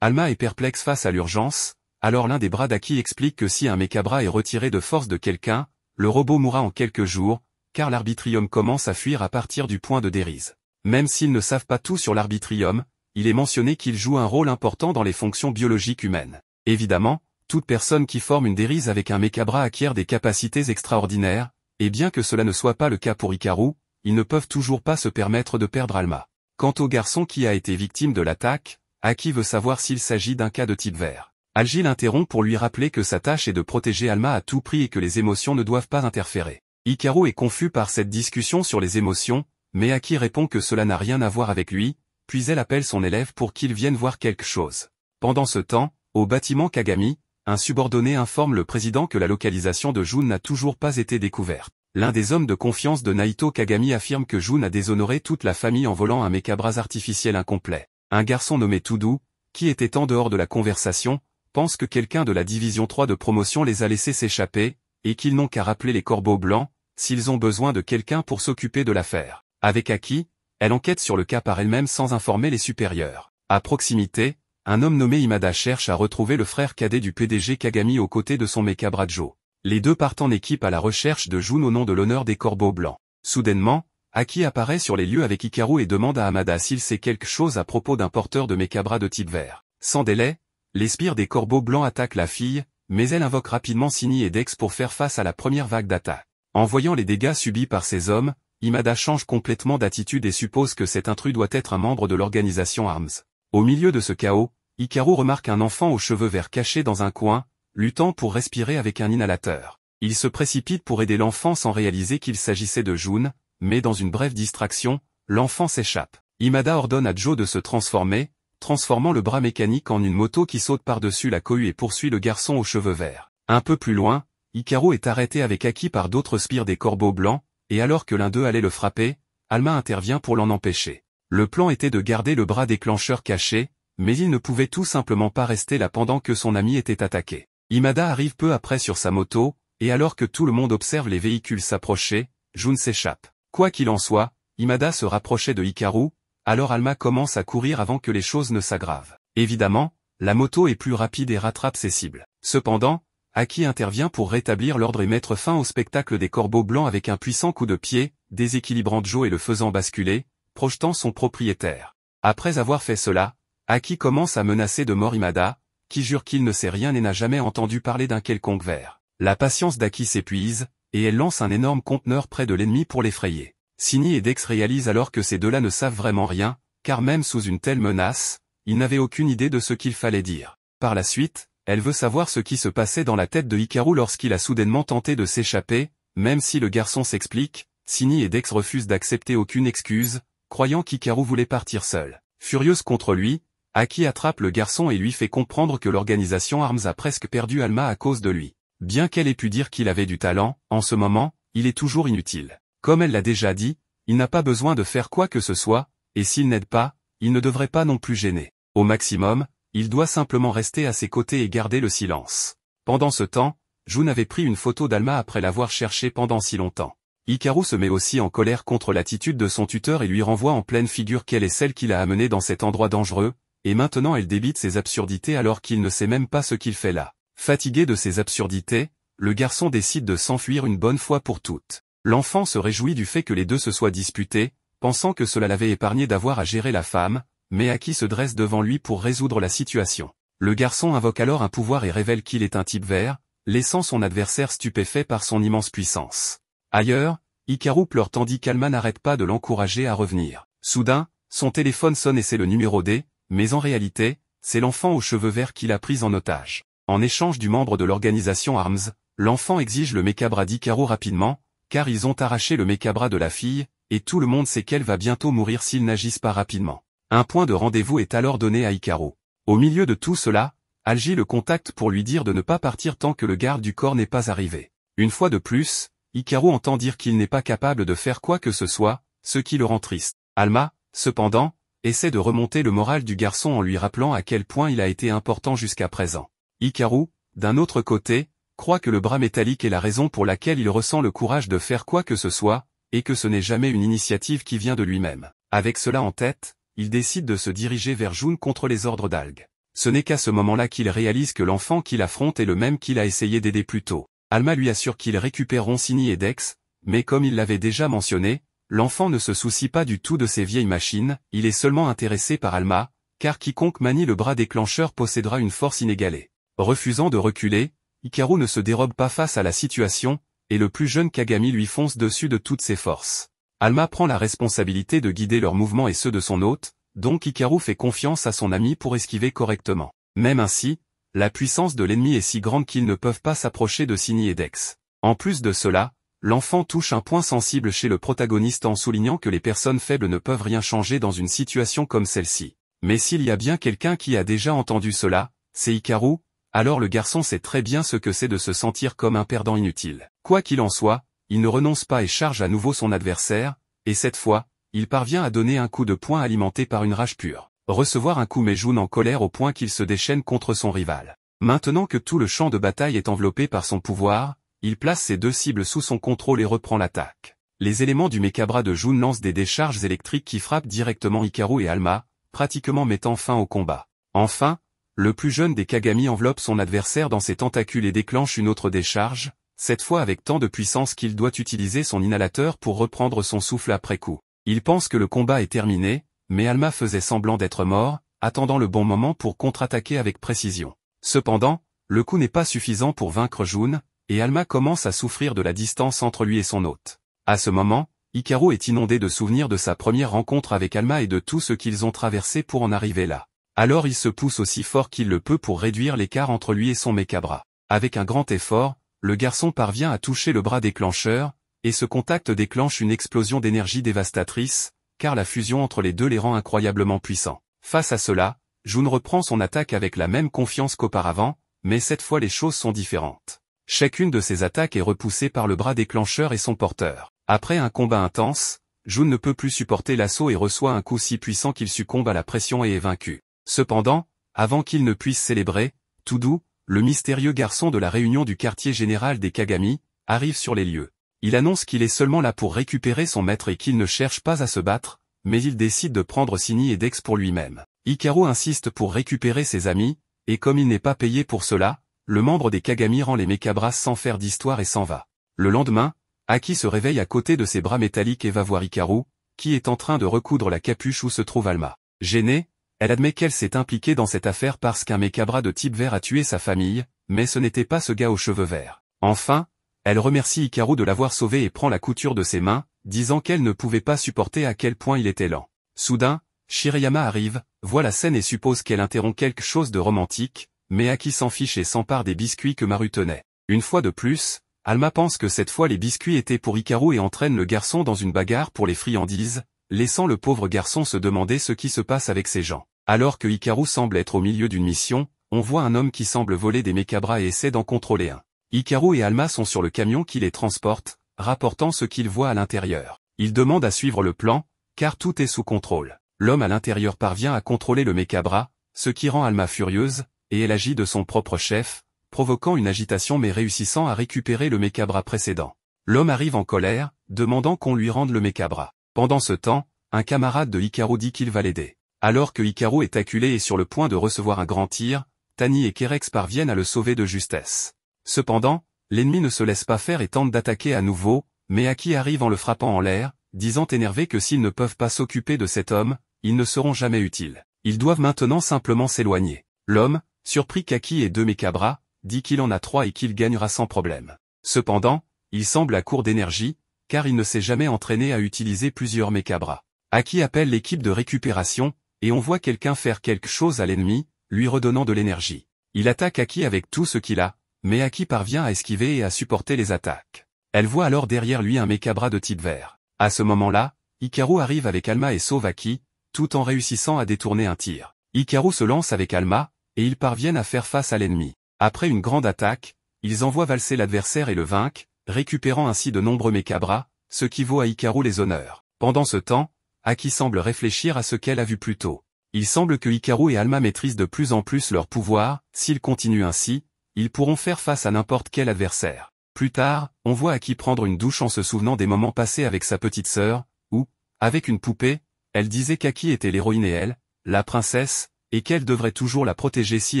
Alma est perplexe face à l'urgence, alors l'un des bras d'Aki explique que si un mechabra est retiré de force de quelqu'un, le robot mourra en quelques jours, car l'arbitrium commence à fuir à partir du point de Dériz. Même s'ils ne savent pas tout sur l'arbitrium, il est mentionné qu'il joue un rôle important dans les fonctions biologiques humaines. Évidemment, toute personne qui forme une Dériz avec un mechabra acquiert des capacités extraordinaires, et bien que cela ne soit pas le cas pour Hikaru, ils ne peuvent toujours pas se permettre de perdre Alma. Quant au garçon qui a été victime de l'attaque, Aki veut savoir s'il s'agit d'un cas de type vert. Algi l'interrompt pour lui rappeler que sa tâche est de protéger Alma à tout prix et que les émotions ne doivent pas interférer. Hikaru est confus par cette discussion sur les émotions, mais Aki répond que cela n'a rien à voir avec lui, puis elle appelle son élève pour qu'il vienne voir quelque chose. Pendant ce temps, au bâtiment Kagami, un subordonné informe le président que la localisation de Jun n'a toujours pas été découverte. L'un des hommes de confiance de Naito Kagami affirme que Jun a déshonoré toute la famille en volant un mechabras artificiel incomplet. Un garçon nommé Tudu, qui était en dehors de la conversation, pense que quelqu'un de la division 3 de promotion les a laissés s'échapper, et qu'ils n'ont qu'à rappeler les corbeaux blancs, s'ils ont besoin de quelqu'un pour s'occuper de l'affaire. Avec Aki, elle enquête sur le cas par elle-même sans informer les supérieurs. À proximité, un homme nommé Imada cherche à retrouver le frère cadet du PDG Kagami aux côtés de son mechabra Joe. Les deux partent en équipe à la recherche de Jun au nom de l'honneur des corbeaux blancs. Soudainement, Aki apparaît sur les lieux avec Hikaru et demande à Hamada s'il sait quelque chose à propos d'un porteur de mechabra de type vert. Sans délai, les spires des corbeaux blancs attaquent la fille, mais elle invoque rapidement Sini et Dex pour faire face à la première vague d'attaque. En voyant les dégâts subis par ces hommes, Imada change complètement d'attitude et suppose que cet intrus doit être un membre de l'organisation ARMS. Au milieu de ce chaos, Hikaru remarque un enfant aux cheveux verts caché dans un coin, luttant pour respirer avec un inhalateur. Il se précipite pour aider l'enfant sans réaliser qu'il s'agissait de Jun, mais dans une brève distraction, l'enfant s'échappe. Imada ordonne à Joe de se transformer, transformant le bras mécanique en une moto qui saute par-dessus la cohue et poursuit le garçon aux cheveux verts. Un peu plus loin, Hikaru est arrêté avec Aki par d'autres spires des corbeaux blancs, et alors que l'un d'eux allait le frapper, Alma intervient pour l'en empêcher. Le plan était de garder le bras déclencheur caché, mais il ne pouvait tout simplement pas rester là pendant que son ami était attaqué. Imada arrive peu après sur sa moto, et alors que tout le monde observe les véhicules s'approcher, Jun s'échappe. Quoi qu'il en soit, Imada se rapprochait de Hikaru, alors Alma commence à courir avant que les choses ne s'aggravent. Évidemment, la moto est plus rapide et rattrape ses cibles. Cependant, Aki intervient pour rétablir l'ordre et mettre fin au spectacle des corbeaux blancs avec un puissant coup de pied, déséquilibrant Joe et le faisant basculer, projetant son propriétaire. Après avoir fait cela, Aki commence à menacer de mort Imada, qui jure qu'il ne sait rien et n'a jamais entendu parler d'un quelconque ver. La patience d'Aki s'épuise, et elle lance un énorme conteneur près de l'ennemi pour l'effrayer. Sini et Dex réalisent alors que ces deux-là ne savent vraiment rien, car même sous une telle menace, ils n'avaient aucune idée de ce qu'il fallait dire. Par la suite, elle veut savoir ce qui se passait dans la tête de Hikaru lorsqu'il a soudainement tenté de s'échapper, même si le garçon s'explique, Sini et Dex refusent d'accepter aucune excuse, croyant qu'Hikaru voulait partir seul. Furieuse contre lui, Aki attrape le garçon et lui fait comprendre que l'organisation ARMS a presque perdu Alma à cause de lui. Bien qu'elle ait pu dire qu'il avait du talent, en ce moment, il est toujours inutile. Comme elle l'a déjà dit, il n'a pas besoin de faire quoi que ce soit, et s'il n'aide pas, il ne devrait pas non plus gêner. Au maximum, il doit simplement rester à ses côtés et garder le silence. Pendant ce temps, Jun avait pris une photo d'Alma après l'avoir cherchée pendant si longtemps. Hikaru se met aussi en colère contre l'attitude de son tuteur et lui renvoie en pleine figure qu'elle est celle qui l'a amené dans cet endroit dangereux, et maintenant elle débite ses absurdités alors qu'il ne sait même pas ce qu'il fait là. Fatigué de ses absurdités, le garçon décide de s'enfuir une bonne fois pour toutes. L'enfant se réjouit du fait que les deux se soient disputés, pensant que cela l'avait épargné d'avoir à gérer la femme, mais Aki se dresse devant lui pour résoudre la situation. Le garçon invoque alors un pouvoir et révèle qu'il est un type vert, laissant son adversaire stupéfait par son immense puissance. Ailleurs, Hikaru pleure tandis qu'Alma n'arrête pas de l'encourager à revenir. Soudain, son téléphone sonne et c'est le numéro D, mais en réalité, c'est l'enfant aux cheveux verts qui l'a prise en otage. En échange du membre de l'organisation ARMS, l'enfant exige le mechabra d'Hikaru rapidement, car ils ont arraché le mechabra de la fille, et tout le monde sait qu'elle va bientôt mourir s'ils n'agissent pas rapidement. Un point de rendez-vous est alors donné à Hikaru. Au milieu de tout cela, Algi le contacte pour lui dire de ne pas partir tant que le garde du corps n'est pas arrivé. Une fois de plus, Hikaru entend dire qu'il n'est pas capable de faire quoi que ce soit, ce qui le rend triste. Alma, cependant, essaie de remonter le moral du garçon en lui rappelant à quel point il a été important jusqu'à présent. Hikaru, d'un autre côté, croit que le bras métallique est la raison pour laquelle il ressent le courage de faire quoi que ce soit, et que ce n'est jamais une initiative qui vient de lui-même. Avec cela en tête, il décide de se diriger vers June contre les ordres d'Alg. Ce n'est qu'à ce moment-là qu'il réalise que l'enfant qu'il affronte est le même qu'il a essayé d'aider plus tôt. Alma lui assure qu'ils récupéreront Cindy et Dex, mais comme il l'avait déjà mentionné, l'enfant ne se soucie pas du tout de ces vieilles machines, il est seulement intéressé par Alma, car quiconque manie le bras déclencheur possédera une force inégalée. Refusant de reculer, Hikaru ne se dérobe pas face à la situation, et le plus jeune Kagami lui fonce dessus de toutes ses forces. Alma prend la responsabilité de guider leurs mouvements et ceux de son hôte, donc Hikaru fait confiance à son ami pour esquiver correctement. Même ainsi, la puissance de l'ennemi est si grande qu'ils ne peuvent pas s'approcher de Cindy et Dex. En plus de cela, l'enfant touche un point sensible chez le protagoniste en soulignant que les personnes faibles ne peuvent rien changer dans une situation comme celle-ci. Mais s'il y a bien quelqu'un qui a déjà entendu cela, c'est Hikaru, alors le garçon sait très bien ce que c'est de se sentir comme un perdant inutile. Quoi qu'il en soit, il ne renonce pas et charge à nouveau son adversaire, et cette fois, il parvient à donner un coup de poing alimenté par une rage pure. Recevoir un coup met June en colère au point qu'il se déchaîne contre son rival. Maintenant que tout le champ de bataille est enveloppé par son pouvoir, il place ses deux cibles sous son contrôle et reprend l'attaque. Les éléments du Mekabra de June lancent des décharges électriques qui frappent directement Hikaru et Alma, pratiquement mettant fin au combat. Enfin, le plus jeune des Kagami enveloppe son adversaire dans ses tentacules et déclenche une autre décharge, cette fois avec tant de puissance qu'il doit utiliser son inhalateur pour reprendre son souffle après coup. Il pense que le combat est terminé, mais Alma faisait semblant d'être mort, attendant le bon moment pour contre-attaquer avec précision. Cependant, le coup n'est pas suffisant pour vaincre June, et Alma commence à souffrir de la distance entre lui et son hôte. À ce moment, Hikaru est inondé de souvenirs de sa première rencontre avec Alma et de tout ce qu'ils ont traversé pour en arriver là. Alors il se pousse aussi fort qu'il le peut pour réduire l'écart entre lui et son Mekabra. Avec un grand effort, le garçon parvient à toucher le bras déclencheur, et ce contact déclenche une explosion d'énergie dévastatrice, car la fusion entre les deux les rend incroyablement puissants. Face à cela, June reprend son attaque avec la même confiance qu'auparavant, mais cette fois les choses sont différentes. Chacune de ses attaques est repoussée par le bras déclencheur et son porteur. Après un combat intense, June ne peut plus supporter l'assaut et reçoit un coup si puissant qu'il succombe à la pression et est vaincu. Cependant, avant qu'il ne puisse célébrer, tout doux, le mystérieux garçon de la réunion du quartier général des Kagami, arrive sur les lieux. Il annonce qu'il est seulement là pour récupérer son maître et qu'il ne cherche pas à se battre, mais il décide de prendre Cindy et Dex pour lui-même. Hikaru insiste pour récupérer ses amis, et comme il n'est pas payé pour cela, le membre des Kagami rend les Mekabras sans faire d'histoire et s'en va. Le lendemain, Aki se réveille à côté de ses bras métalliques et va voir Hikaru, qui est en train de recoudre la capuche où se trouve Alma. Gênée, elle admet qu'elle s'est impliquée dans cette affaire parce qu'un Mekabra de type vert a tué sa famille, mais ce n'était pas ce gars aux cheveux verts. Enfin, elle remercie Hikaru de l'avoir sauvé et prend la couture de ses mains, disant qu'elle ne pouvait pas supporter à quel point il était lent. Soudain, Shirayama arrive, voit la scène et suppose qu'elle interrompt quelque chose de romantique, mais Aki s'en fiche et s'empare des biscuits que Maru tenait. Une fois de plus, Alma pense que cette fois les biscuits étaient pour Hikaru et entraîne le garçon dans une bagarre pour les friandises, laissant le pauvre garçon se demander ce qui se passe avec ces gens. Alors que Hikaru semble être au milieu d'une mission, on voit un homme qui semble voler des Mekabras et essaie d'en contrôler un. Hikaru et Alma sont sur le camion qui les transporte, rapportant ce qu'ils voient à l'intérieur. Ils demandent à suivre le plan, car tout est sous contrôle. L'homme à l'intérieur parvient à contrôler le Mekabra, ce qui rend Alma furieuse, et elle agit de son propre chef, provoquant une agitation mais réussissant à récupérer le Mekabra précédent. L'homme arrive en colère, demandant qu'on lui rende le Mekabra. Pendant ce temps, un camarade de Hikaru dit qu'il va l'aider. Alors que Hikaru est acculé et sur le point de recevoir un grand tir, Tani et Kerex parviennent à le sauver de justesse. Cependant, l'ennemi ne se laisse pas faire et tente d'attaquer à nouveau, mais Aki arrive en le frappant en l'air, disant énervé que s'ils ne peuvent pas s'occuper de cet homme, ils ne seront jamais utiles. Ils doivent maintenant simplement s'éloigner. L'homme, surpris qu'Aki ait deux Mekabras, dit qu'il en a 3 et qu'il gagnera sans problème. Cependant, il semble à court d'énergie, car il ne s'est jamais entraîné à utiliser plusieurs Mekabras. Aki appelle l'équipe de récupération, et on voit quelqu'un faire quelque chose à l'ennemi, lui redonnant de l'énergie. Il attaque Aki avec tout ce qu'il a, mais Aki parvient à esquiver et à supporter les attaques. Elle voit alors derrière lui un Mekabra de type vert. À ce moment-là, Hikaru arrive avec Alma et sauve Aki, tout en réussissant à détourner un tir. Hikaru se lance avec Alma, et ils parviennent à faire face à l'ennemi. Après une grande attaque, ils envoient valser l'adversaire et le vaincre, récupérant ainsi de nombreux Mekabras, ce qui vaut à Hikaru les honneurs. Pendant ce temps, Aki semble réfléchir à ce qu'elle a vu plus tôt. Il semble que Hikaru et Alma maîtrisent de plus en plus leur pouvoir, s'ils continuent ainsi, ils pourront faire face à n'importe quel adversaire. Plus tard, on voit Aki prendre une douche en se souvenant des moments passés avec sa petite sœur, ou, avec une poupée, Elle disait qu'Aki était l'héroïne et elle, la princesse, et qu'elle devrait toujours la protéger si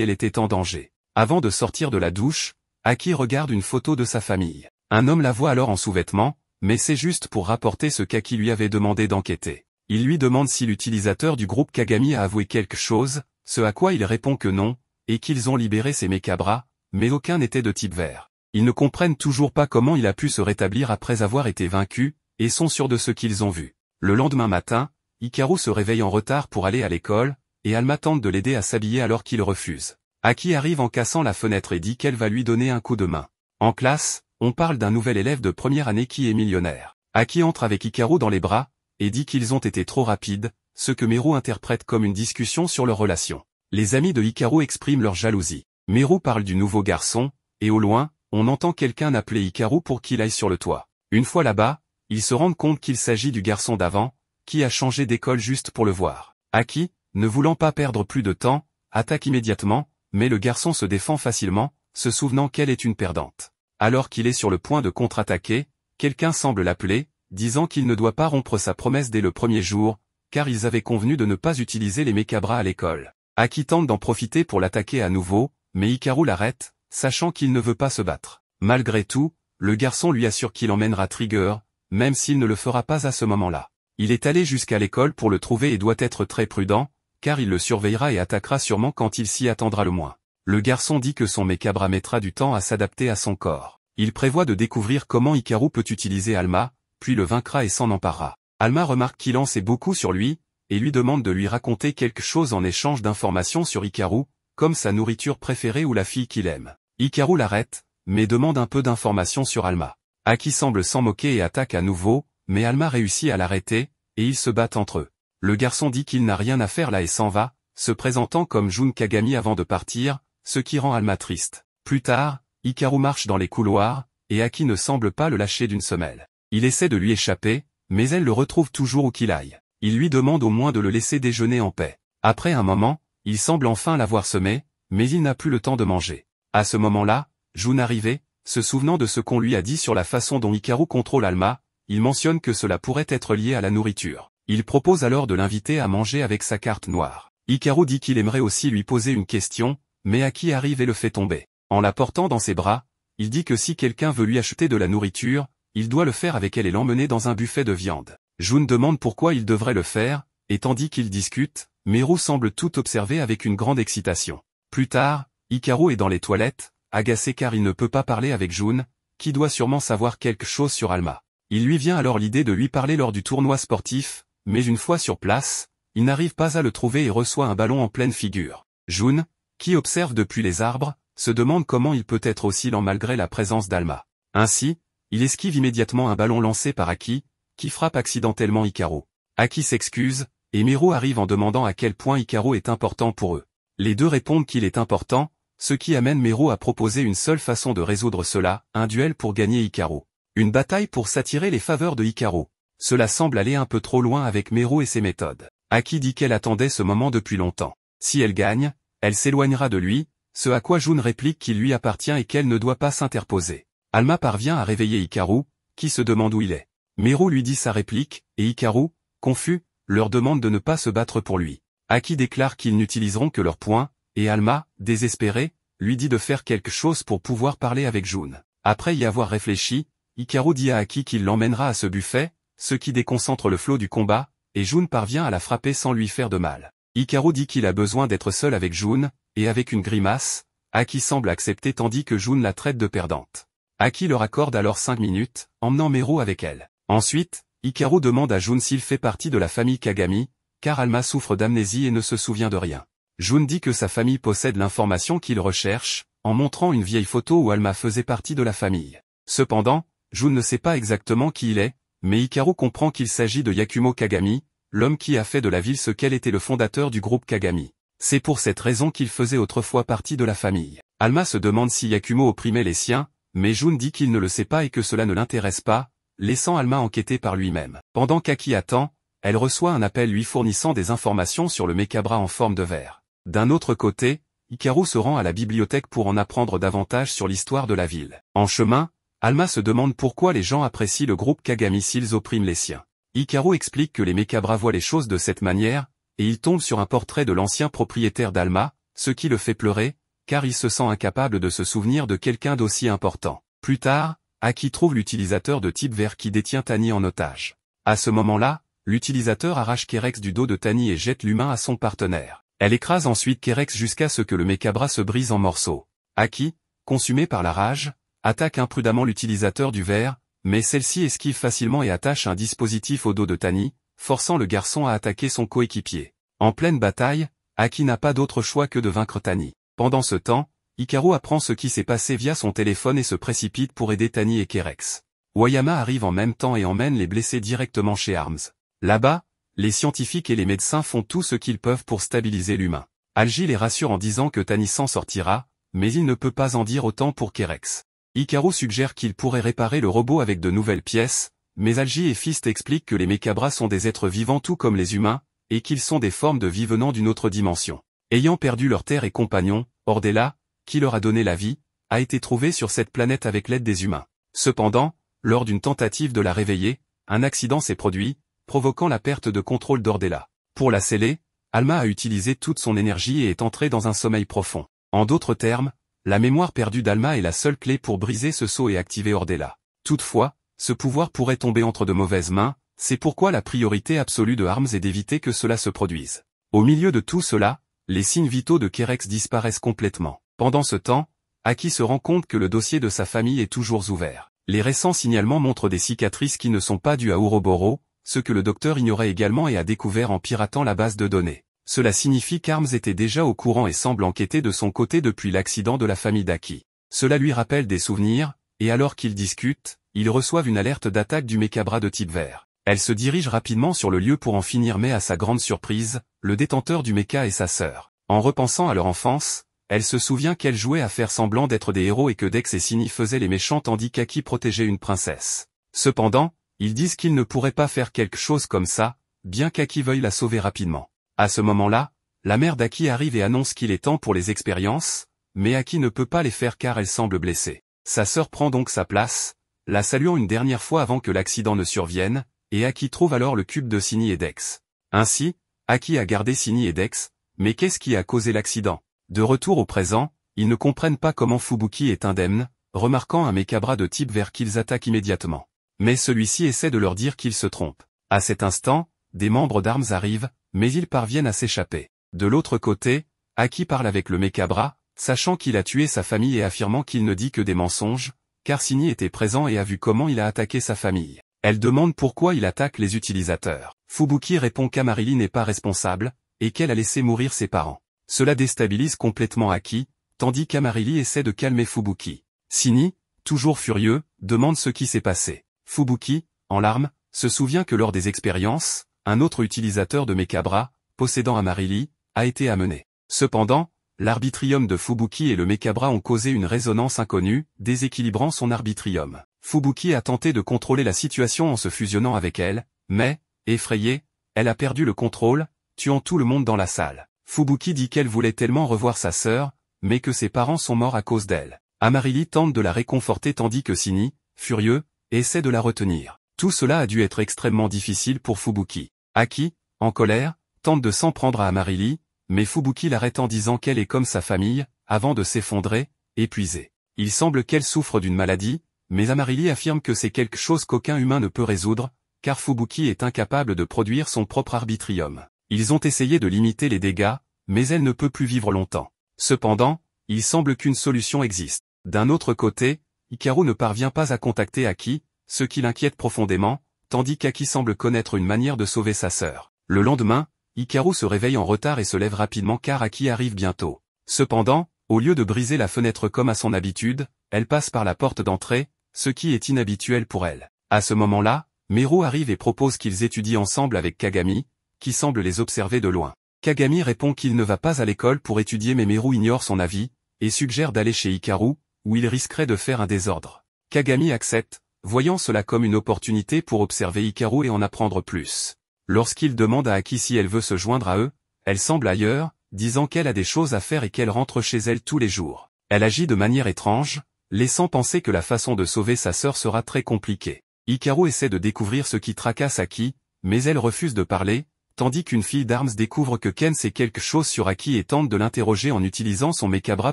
elle était en danger. Avant de sortir de la douche, Aki regarde une photo de sa famille. Un homme la voit alors en sous-vêtements, mais c'est juste pour rapporter ce qu'Aki lui avait demandé d'enquêter. Il lui demande si l'utilisateur du groupe Kagami a avoué quelque chose, ce à quoi il répond que non, et qu'ils ont libéré ses mechas-bras, mais aucun n'était de type vert. Ils ne comprennent toujours pas comment il a pu se rétablir après avoir été vaincu, et sont sûrs de ce qu'ils ont vu. Le lendemain matin, Hikaru se réveille en retard pour aller à l'école, et Alma tente de l'aider à s'habiller alors qu'il refuse. Aki arrive en cassant la fenêtre et dit qu'elle va lui donner un coup de main. En classe, on parle d'un nouvel élève de première année qui est millionnaire. Aki entre avec Hikaru dans les bras, et dit qu'ils ont été trop rapides, ce que Meru interprète comme une discussion sur leur relation. Les amis de Hikaru expriment leur jalousie. Meru parle du nouveau garçon, et au loin, on entend quelqu'un appeler Hikaru pour qu'il aille sur le toit. Une fois là-bas, ils se rendent compte qu'il s'agit du garçon d'avant, qui a changé d'école juste pour le voir. Aki, ne voulant pas perdre plus de temps, attaque immédiatement, mais le garçon se défend facilement, se souvenant qu'elle est une perdante. Alors qu'il est sur le point de contre-attaquer, quelqu'un semble l'appeler, disant qu'il ne doit pas rompre sa promesse dès le premier jour, car ils avaient convenu de ne pas utiliser les mechas-bras à l'école. Aki tente d'en profiter pour l'attaquer à nouveau, mais Hikaru l'arrête, sachant qu'il ne veut pas se battre. Malgré tout, le garçon lui assure qu'il emmènera Trigger, même s'il ne le fera pas à ce moment-là. Il est allé jusqu'à l'école pour le trouver et doit être très prudent, car il le surveillera et attaquera sûrement quand il s'y attendra le moins. Le garçon dit que son mechas-bras mettra du temps à s'adapter à son corps. Il prévoit de découvrir comment Hikaru peut utiliser Alma, puis le vaincra et s'en emparera. Alma remarque qu'il en sait beaucoup sur lui, et lui demande de lui raconter quelque chose en échange d'informations sur Hikaru, comme sa nourriture préférée ou la fille qu'il aime. Hikaru l'arrête, mais demande un peu d'informations sur Alma. Aki semble s'en moquer et attaque à nouveau, mais Alma réussit à l'arrêter, et ils se battent entre eux. Le garçon dit qu'il n'a rien à faire là et s'en va, se présentant comme Jun Kagami avant de partir, ce qui rend Alma triste. Plus tard, Hikaru marche dans les couloirs, et Aki ne semble pas le lâcher d'une semelle. Il essaie de lui échapper, mais elle le retrouve toujours où qu'il aille. Il lui demande au moins de le laisser déjeuner en paix. Après un moment, il semble enfin l'avoir semé, mais il n'a plus le temps de manger. À ce moment-là, Jun arrivait, se souvenant de ce qu'on lui a dit sur la façon dont Hikaru contrôle Alma, il mentionne que cela pourrait être lié à la nourriture. Il propose alors de l'inviter à manger avec sa carte noire. Hikaru dit qu'il aimerait aussi lui poser une question, mais Aki arrive et le fait tomber. En la portant dans ses bras, il dit que si quelqu'un veut lui acheter de la nourriture, il doit le faire avec elle et l'emmener dans un buffet de viande. Jun demande pourquoi il devrait le faire, et tandis qu'ils discutent, Meru semble tout observer avec une grande excitation. Plus tard, Hikaru est dans les toilettes, agacé car il ne peut pas parler avec Jun, qui doit sûrement savoir quelque chose sur Alma. Il lui vient alors l'idée de lui parler lors du tournoi sportif, mais une fois sur place, il n'arrive pas à le trouver et reçoit un ballon en pleine figure. Jun, qui observe depuis les arbres, se demande comment il peut être aussi lent malgré la présence d'Alma. Ainsi, il esquive immédiatement un ballon lancé par Aki, qui frappe accidentellement Hikaru. Aki s'excuse, et Meru arrive en demandant à quel point Hikaru est important pour eux. Les deux répondent qu'il est important, ce qui amène Meru à proposer une seule façon de résoudre cela, un duel pour gagner Hikaru. Une bataille pour s'attirer les faveurs de Hikaru. Cela semble aller un peu trop loin avec Meru et ses méthodes. Aki dit qu'elle attendait ce moment depuis longtemps. Si elle gagne, elle s'éloignera de lui, ce à quoi Jun réplique qu'il lui appartient et qu'elle ne doit pas s'interposer. Alma parvient à réveiller Hikaru, qui se demande où il est. Meru lui dit sa réplique, et Hikaru, confus, leur demande de ne pas se battre pour lui. Aki déclare qu'ils n'utiliseront que leurs poings, et Alma, désespérée, lui dit de faire quelque chose pour pouvoir parler avec Jun. Après y avoir réfléchi, Hikaru dit à Aki qu'il l'emmènera à ce buffet, ce qui déconcentre le flot du combat, et Jun parvient à la frapper sans lui faire de mal. Hikaru dit qu'il a besoin d'être seul avec Jun, et avec une grimace, Aki semble accepter tandis que Jun la traite de perdante. Aki leur accorde alors 5 minutes, emmenant Meru avec elle. Ensuite, Hikaru demande à Jun s'il fait partie de la famille Kagami, car Alma souffre d'amnésie et ne se souvient de rien. Jun dit que sa famille possède l'information qu'il recherche, en montrant une vieille photo où Alma faisait partie de la famille. Cependant, Jun ne sait pas exactement qui il est, mais Hikaru comprend qu'il s'agit de Yakumo Kagami, l'homme qui a fait de la ville ce qu'elle était le fondateur du groupe Kagami. C'est pour cette raison qu'il faisait autrefois partie de la famille. Alma se demande si Yakumo opprimait les siens, mais Jun dit qu'il ne le sait pas et que cela ne l'intéresse pas, laissant Alma enquêter par lui-même. Pendant qu'Aki attend, elle reçoit un appel lui fournissant des informations sur le mechas-bras en forme de verre. D'un autre côté, Hikaru se rend à la bibliothèque pour en apprendre davantage sur l'histoire de la ville. En chemin, Alma se demande pourquoi les gens apprécient le groupe Kagami s'ils oppriment les siens. Hikaru explique que les Mekabra voient les choses de cette manière, et il tombe sur un portrait de l'ancien propriétaire d'Alma, ce qui le fait pleurer, car il se sent incapable de se souvenir de quelqu'un d'aussi important. Plus tard, Aki trouve l'utilisateur de type vert qui détient Tani en otage. À ce moment-là, l'utilisateur arrache Kerex du dos de Tani et jette l'humain à son partenaire. Elle écrase ensuite Kerex jusqu'à ce que le Mekabra se brise en morceaux. Aki, consumé par la rage, attaque imprudemment l'utilisateur du verre, mais celle-ci esquive facilement et attache un dispositif au dos de Tani, forçant le garçon à attaquer son coéquipier. En pleine bataille, Aki n'a pas d'autre choix que de vaincre Tani. Pendant ce temps, Hikaru apprend ce qui s'est passé via son téléphone et se précipite pour aider Tani et Kerex. Wayama arrive en même temps et emmène les blessés directement chez Arms. Là-bas, les scientifiques et les médecins font tout ce qu'ils peuvent pour stabiliser l'humain. Algie les rassure en disant que Tani s'en sortira, mais il ne peut pas en dire autant pour Kerex. Hikaru suggère qu'il pourrait réparer le robot avec de nouvelles pièces, mais Algie et Fist expliquent que les Mekabra sont des êtres vivants tout comme les humains, et qu'ils sont des formes de vie venant d'une autre dimension. Ayant perdu leur terre et compagnon, Ordella, qui leur a donné la vie, a été trouvé sur cette planète avec l'aide des humains. Cependant, lors d'une tentative de la réveiller, un accident s'est produit, provoquant la perte de contrôle d'Ordella. Pour la sceller, Alma a utilisé toute son énergie et est entrée dans un sommeil profond. En d'autres termes, la mémoire perdue d'Alma est la seule clé pour briser ce sceau et activer Ordella. Toutefois, ce pouvoir pourrait tomber entre de mauvaises mains, c'est pourquoi la priorité absolue de Arms est d'éviter que cela se produise. Au milieu de tout cela, les signes vitaux de Kerex disparaissent complètement. Pendant ce temps, Aki se rend compte que le dossier de sa famille est toujours ouvert. Les récents signalements montrent des cicatrices qui ne sont pas dues à Ouroboros, ce que le docteur ignorait également et a découvert en piratant la base de données. Cela signifie qu'Arms était déjà au courant et semble enquêter de son côté depuis l'accident de la famille d'Aki. Cela lui rappelle des souvenirs, et alors qu'ils discutent, ils reçoivent une alerte d'attaque du Mekabra de type vert. Elle se dirige rapidement sur le lieu pour en finir mais à sa grande surprise, le détenteur du mecha est sa sœur. En repensant à leur enfance, elle se souvient qu'elle jouait à faire semblant d'être des héros et que Dex et Cindy faisaient les méchants tandis qu'Aki protégeait une princesse. Cependant, ils disent qu'ils ne pourraient pas faire quelque chose comme ça, bien qu'Aki veuille la sauver rapidement. À ce moment-là, la mère d'Aki arrive et annonce qu'il est temps pour les expériences, mais Aki ne peut pas les faire car elle semble blessée. Sa sœur prend donc sa place, la saluant une dernière fois avant que l'accident ne survienne, et Aki trouve alors le cube de Cindy et Dex. Ainsi, Aki a gardé Cindy et Dex, mais qu'est-ce qui a causé l'accident? De retour au présent, ils ne comprennent pas comment Fubuki est indemne, remarquant un Mekabra de type vert qu'ils attaquent immédiatement. Mais celui-ci essaie de leur dire qu'ils se trompent. À cet instant, des membres d'Arms arrivent, mais ils parviennent à s'échapper. De l'autre côté, Aki parle avec le Mekabra, sachant qu'il a tué sa famille et affirmant qu'il ne dit que des mensonges, car Cindy était présent et a vu comment il a attaqué sa famille. Elle demande pourquoi il attaque les utilisateurs. Fubuki répond qu'Amarili n'est pas responsable, et qu'elle a laissé mourir ses parents. Cela déstabilise complètement Aki, tandis qu'Amarili essaie de calmer Fubuki. Cindy, toujours furieux, demande ce qui s'est passé. Fubuki, en larmes, se souvient que lors des expériences, un autre utilisateur de Mekabra, possédant Amarili, a été amené. Cependant, l'arbitrium de Fubuki et le Mekabra ont causé une résonance inconnue, déséquilibrant son arbitrium. Fubuki a tenté de contrôler la situation en se fusionnant avec elle, mais, effrayée, elle a perdu le contrôle, tuant tout le monde dans la salle. Fubuki dit qu'elle voulait tellement revoir sa sœur, mais que ses parents sont morts à cause d'elle. Amarili tente de la réconforter tandis que Cindy, furieux, essaie de la retenir. Tout cela a dû être extrêmement difficile pour Fubuki. Aki, en colère, tente de s'en prendre à Amarili, mais Fubuki l'arrête en disant qu'elle est comme sa famille, avant de s'effondrer, épuisée. Il semble qu'elle souffre d'une maladie, mais Amarili affirme que c'est quelque chose qu'aucun humain ne peut résoudre, car Fubuki est incapable de produire son propre arbitrium. Ils ont essayé de limiter les dégâts, mais elle ne peut plus vivre longtemps. Cependant, il semble qu'une solution existe. D'un autre côté, Hikaru ne parvient pas à contacter Aki, ce qui l'inquiète profondément, tandis qu'Aki semble connaître une manière de sauver sa sœur. Le lendemain, Hikaru se réveille en retard et se lève rapidement car Aki arrive bientôt. Cependant, au lieu de briser la fenêtre comme à son habitude, elle passe par la porte d'entrée, ce qui est inhabituel pour elle. À ce moment-là, Meru arrive et propose qu'ils étudient ensemble avec Kagami, qui semble les observer de loin. Kagami répond qu'il ne va pas à l'école pour étudier mais Meru ignore son avis, et suggère d'aller chez Hikaru, où il risquerait de faire un désordre. Kagami accepte, voyant cela comme une opportunité pour observer Hikaru et en apprendre plus. Lorsqu'il demande à Aki si elle veut se joindre à eux, elle semble ailleurs, disant qu'elle a des choses à faire et qu'elle rentre chez elle tous les jours. Elle agit de manière étrange, laissant penser que la façon de sauver sa sœur sera très compliquée. Hikaru essaie de découvrir ce qui tracasse Aki, mais elle refuse de parler, tandis qu'une fille d'Arms découvre que Ken sait quelque chose sur Aki et tente de l'interroger en utilisant son mekabra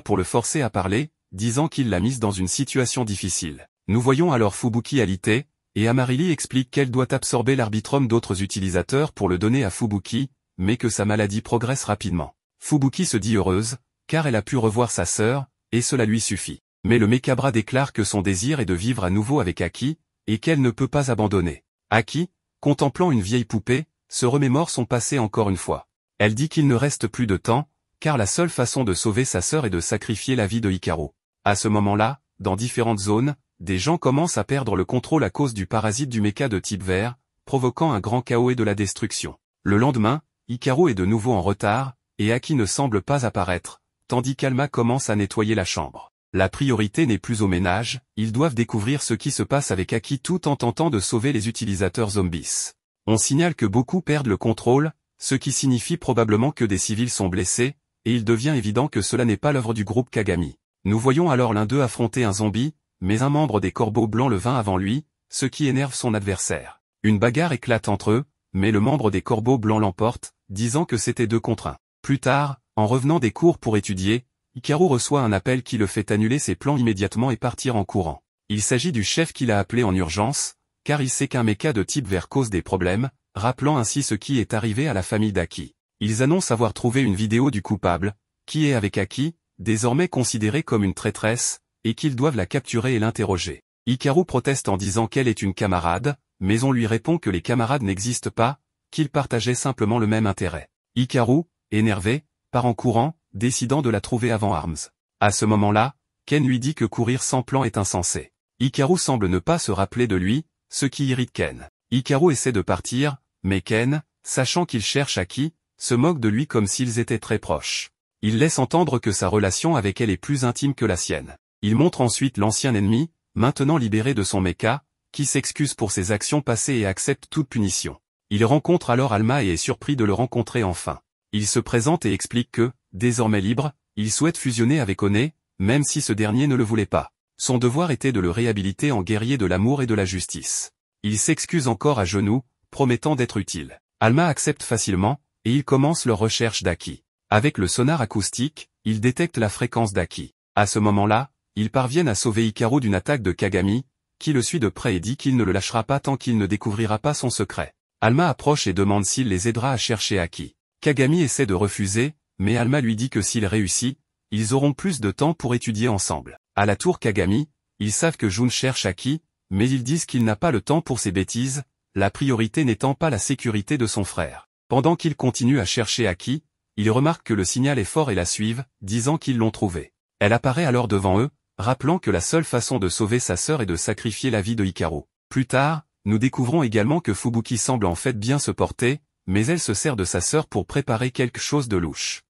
pour le forcer à parler, disant qu'il l'a mise dans une situation difficile. Nous voyons alors Fubuki alité, et Amarili explique qu'elle doit absorber l'arbitrum d'autres utilisateurs pour le donner à Fubuki, mais que sa maladie progresse rapidement. Fubuki se dit heureuse, car elle a pu revoir sa sœur, et cela lui suffit. Mais le mekabra déclare que son désir est de vivre à nouveau avec Aki, et qu'elle ne peut pas abandonner. Aki, contemplant une vieille poupée, se remémore son passé encore une fois. Elle dit qu'il ne reste plus de temps, car la seule façon de sauver sa sœur est de sacrifier la vie de Hikaru. À ce moment-là, dans différentes zones, des gens commencent à perdre le contrôle à cause du parasite du mecha de type vert, provoquant un grand chaos et de la destruction. Le lendemain, Hikaru est de nouveau en retard, et Aki ne semble pas apparaître, tandis qu'Alma commence à nettoyer la chambre. La priorité n'est plus au ménage, ils doivent découvrir ce qui se passe avec Aki tout en tentant de sauver les utilisateurs zombies. On signale que beaucoup perdent le contrôle, ce qui signifie probablement que des civils sont blessés, et il devient évident que cela n'est pas l'œuvre du groupe Kagami. Nous voyons alors l'un d'eux affronter un zombie, mais un membre des Corbeaux Blancs le vint avant lui, ce qui énerve son adversaire. Une bagarre éclate entre eux, mais le membre des Corbeaux Blancs l'emporte, disant que c'était 2 contre 1. Plus tard, en revenant des cours pour étudier, Hikaru reçoit un appel qui le fait annuler ses plans immédiatement et partir en courant. Il s'agit du chef qui l'a appelé en urgence, car il sait qu'un mecha de type vert cause des problèmes, rappelant ainsi ce qui est arrivé à la famille d'Aki. Ils annoncent avoir trouvé une vidéo du coupable, qui est avec Aki, désormais considérée comme une traîtresse, et qu'ils doivent la capturer et l'interroger. Hikaru proteste en disant qu'elle est une camarade, mais on lui répond que les camarades n'existent pas, qu'ils partageaient simplement le même intérêt. Hikaru, énervé, part en courant, décidant de la trouver avant Arms. À ce moment-là, Ken lui dit que courir sans plan est insensé. Hikaru semble ne pas se rappeler de lui, ce qui irrite Ken. Hikaru essaie de partir, mais Ken, sachant qu'il cherche Aki, se moque de lui comme s'ils étaient très proches. Il laisse entendre que sa relation avec elle est plus intime que la sienne. Il montre ensuite l'ancien ennemi, maintenant libéré de son mecha, qui s'excuse pour ses actions passées et accepte toute punition. Il rencontre alors Alma et est surpris de le rencontrer enfin. Il se présente et explique que, désormais libre, il souhaite fusionner avec One, même si ce dernier ne le voulait pas. Son devoir était de le réhabiliter en guerrier de l'amour et de la justice. Il s'excuse encore à genoux, promettant d'être utile. Alma accepte facilement, et ils commencent leur recherche d'Aki. Avec le sonar acoustique, ils détectent la fréquence d'Aki. À ce moment-là, ils parviennent à sauver Hikaru d'une attaque de Kagami, qui le suit de près et dit qu'il ne le lâchera pas tant qu'il ne découvrira pas son secret. Alma approche et demande s'il les aidera à chercher Aki. Kagami essaie de refuser, mais Alma lui dit que s'il réussit, ils auront plus de temps pour étudier ensemble. À la tour Kagami, ils savent que Jun cherche Aki, mais ils disent qu'il n'a pas le temps pour ses bêtises, la priorité n'étant pas la sécurité de son frère. Pendant qu'ils continuent à chercher Aki, ils remarquent que le signal est fort et la suivent, disant qu'ils l'ont trouvé. Elle apparaît alors devant eux, rappelant que la seule façon de sauver sa sœur est de sacrifier la vie de Hikaru. Plus tard, nous découvrons également que Fubuki semble en fait bien se porter, mais elle se sert de sa sœur pour préparer quelque chose de louche.